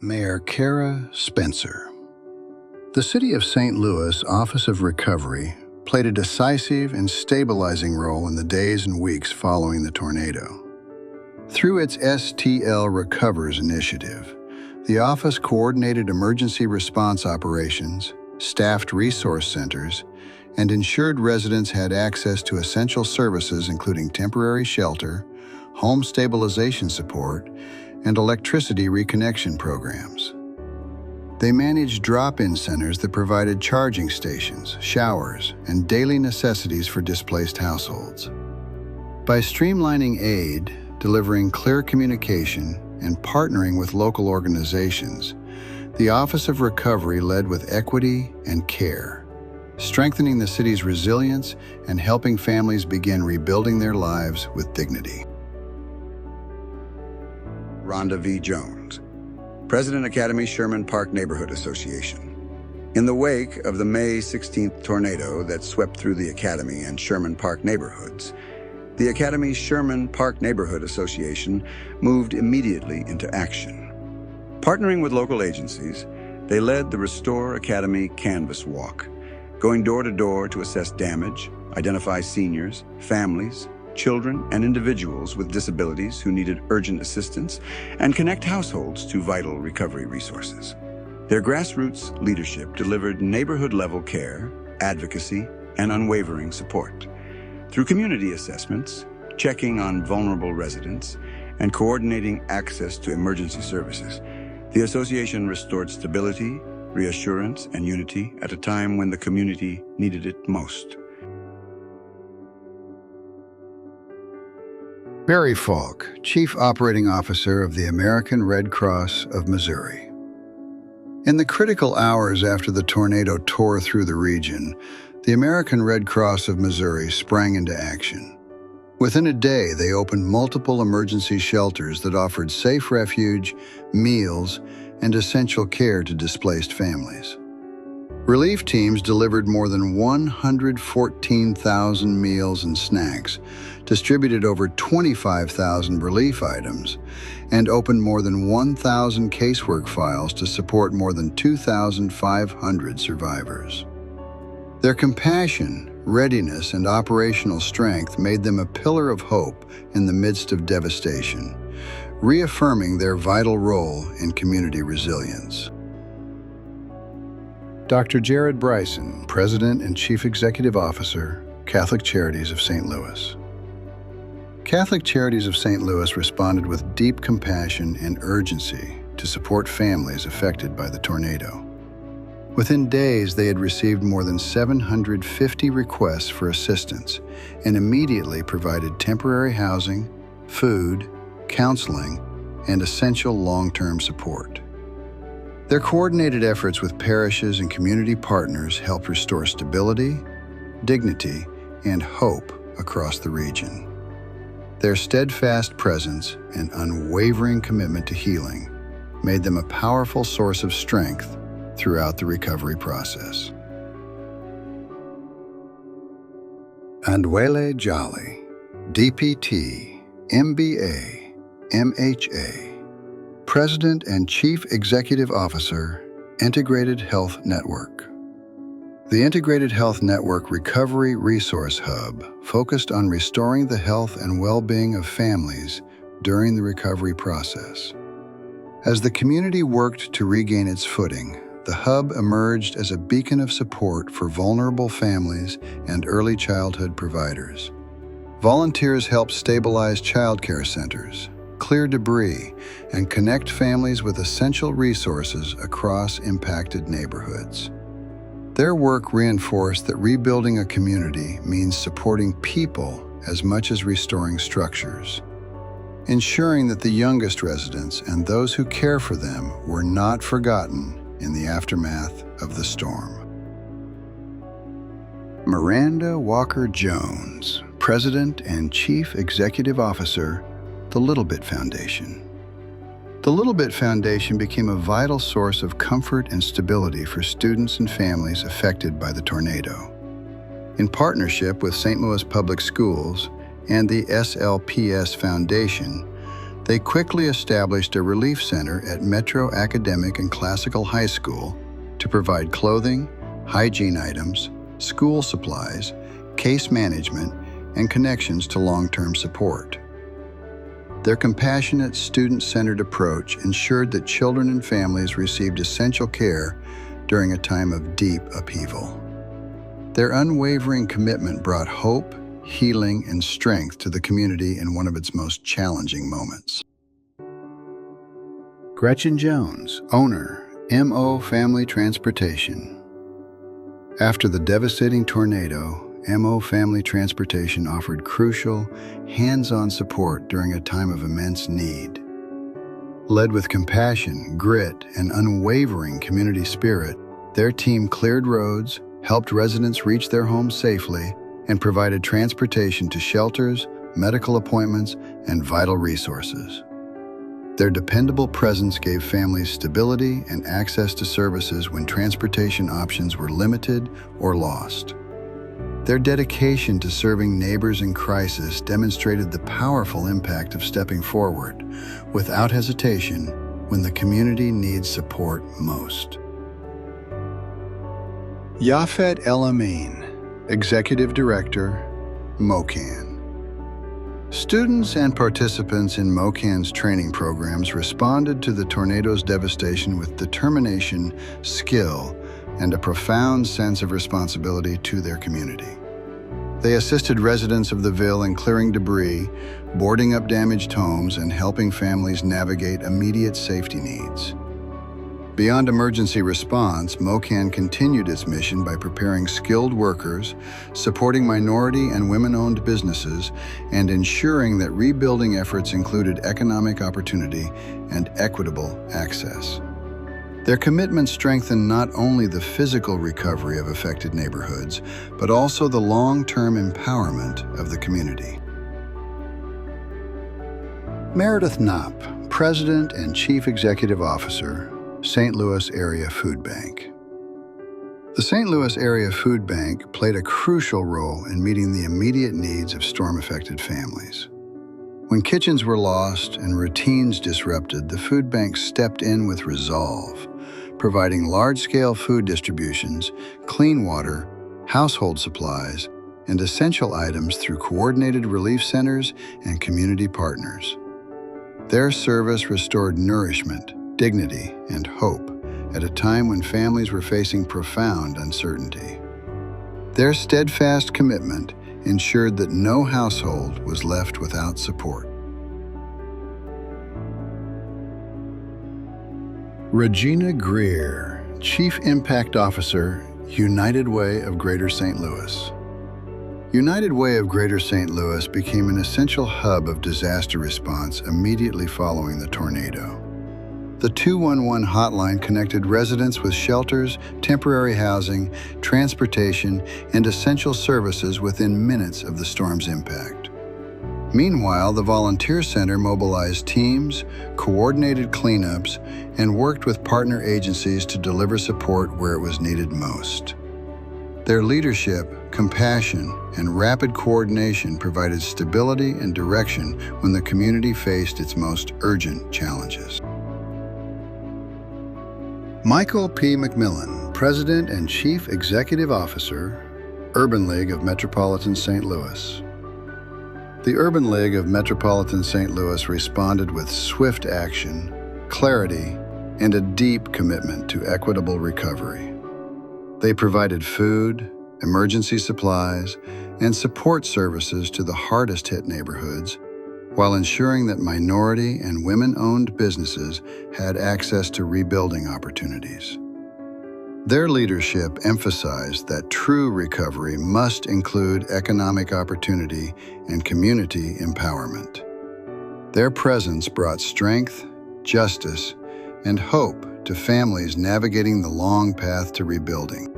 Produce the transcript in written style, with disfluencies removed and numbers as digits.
Mayor Cara Spencer. The City of St. Louis Office of Recovery played a decisive and stabilizing role in the days and weeks following the tornado. Through its STL Recovers initiative, the office coordinated emergency response operations, staffed resource centers, and ensured residents had access to essential services including temporary shelter, home stabilization support, and electricity reconnection programs. They managed drop-in centers that provided charging stations, showers, and daily necessities for displaced households. By streamlining aid, delivering clear communication, and partnering with local organizations, the Office of Recovery led with equity and care, strengthening the city's resilience and helping families begin rebuilding their lives with dignity. Rhonda V. Jones, President Academy Sherman Park Neighborhood Association. In the wake of the May 16th tornado that swept through the Academy and Sherman Park neighborhoods, the Academy Sherman Park Neighborhood Association moved immediately into action. Partnering with local agencies, they led the Restore Academy Canvas Walk, going door to door to assess damage, identify seniors, families, children, and individuals with disabilities who needed urgent assistance, and connect households to vital recovery resources. Their grassroots leadership delivered neighborhood-level care, advocacy, and unwavering support. Through community assessments, checking on vulnerable residents, and coordinating access to emergency services, the association restored stability, reassurance, and unity at a time when the community needed it most. Barry Falk, Chief Operating Officer of the American Red Cross of Missouri. In the critical hours after the tornado tore through the region, the American Red Cross of Missouri sprang into action. Within a day, they opened multiple emergency shelters that offered safe refuge, meals, and essential care to displaced families. Relief teams delivered more than 114,000 meals and snacks, distributed over 25,000 relief items, and opened more than 1,000 casework files to support more than 2,500 survivors. Their compassion, readiness, and operational strength made them a pillar of hope in the midst of devastation, reaffirming their vital role in community resilience. Dr. Jared Bryson, President and Chief Executive Officer, Catholic Charities of St. Louis. Catholic Charities of St. Louis responded with deep compassion and urgency to support families affected by the tornado. Within days, they had received more than 750 requests for assistance and immediately provided temporary housing, food, counseling, and essential long-term support. Their coordinated efforts with parishes and community partners helped restore stability, dignity, and hope across the region. Their steadfast presence and unwavering commitment to healing made them a powerful source of strength throughout the recovery process. Andwele Jolly, DPT, MBA, MHA, President and Chief Executive Officer, Integrated Health Network. The Integrated Health Network Recovery Resource Hub focused on restoring the health and well-being of families during the recovery process. As the community worked to regain its footing, the hub emerged as a beacon of support for vulnerable families and early childhood providers. Volunteers helped stabilize childcare centers, clear debris, and connect families with essential resources across impacted neighborhoods. Their work reinforced that rebuilding a community means supporting people as much as restoring structures, ensuring that the youngest residents and those who care for them were not forgotten in the aftermath of the storm. Miranda Walker Jones, President and Chief Executive Officer, the Little Bit Foundation. The Little Bit Foundation became a vital source of comfort and stability for students and families affected by the tornado. In partnership with St. Louis Public Schools and the SLPS Foundation, They quickly established a relief center at Metro Academic and Classical High School to provide clothing, hygiene items, school supplies, case management, and connections to long-term support. Their compassionate, student-centered approach ensured that children and families received essential care during a time of deep upheaval. Their unwavering commitment brought hope, healing, and strength to the community in one of its most challenging moments. Gretchen Jones, owner, MO Family Transportation. After the devastating tornado, MO Family Transportation offered crucial, hands-on support during a time of immense need. Led with compassion, grit, and unwavering community spirit, their team cleared roads, helped residents reach their homes safely, and provided transportation to shelters, medical appointments, and vital resources. Their dependable presence gave families stability and access to services when transportation options were limited or lost. Their dedication to serving neighbors in crisis demonstrated the powerful impact of stepping forward, without hesitation, when the community needs support most. Yafet El Amin, Executive Director, MOKAN. Students and participants in MOKAN's training programs responded to the tornado's devastation with determination, skill, and a profound sense of responsibility to their community. They assisted residents of the Ville in clearing debris, boarding up damaged homes, and helping families navigate immediate safety needs. Beyond emergency response, MOKAN continued its mission by preparing skilled workers, supporting minority and women-owned businesses, and ensuring that rebuilding efforts included economic opportunity and equitable access. Their commitment strengthened not only the physical recovery of affected neighborhoods, but also the long-term empowerment of the community. Meredith Knopp, President and Chief Executive Officer, St. Louis Area Food Bank. The St. Louis Area Food Bank played a crucial role in meeting the immediate needs of storm-affected families. When kitchens were lost and routines disrupted, the food bank stepped in with resolve, providing large-scale food distributions, clean water, household supplies, and essential items through coordinated relief centers and community partners. Their service restored nourishment, dignity, and hope at a time when families were facing profound uncertainty. Their steadfast commitment ensured that no household was left without support. Regina Greer, Chief Impact Officer, United Way of Greater St. Louis. United Way of Greater St. Louis became an essential hub of disaster response immediately following the tornado. The 211 hotline connected residents with shelters, temporary housing, transportation, and essential services within minutes of the storm's impact. Meanwhile, the Volunteer Center mobilized teams, coordinated cleanups, and worked with partner agencies to deliver support where it was needed most. Their leadership, compassion, and rapid coordination provided stability and direction when the community faced its most urgent challenges. Michael P. McMillan, President and Chief Executive Officer, Urban League of Metropolitan St. Louis. The Urban League of Metropolitan St. Louis responded with swift action, clarity, and a deep commitment to equitable recovery. They provided food, emergency supplies, and support services to the hardest-hit neighborhoods, while ensuring that minority and women-owned businesses had access to rebuilding opportunities. Their leadership emphasized that true recovery must include economic opportunity and community empowerment. Their presence brought strength, justice, and hope to families navigating the long path to rebuilding.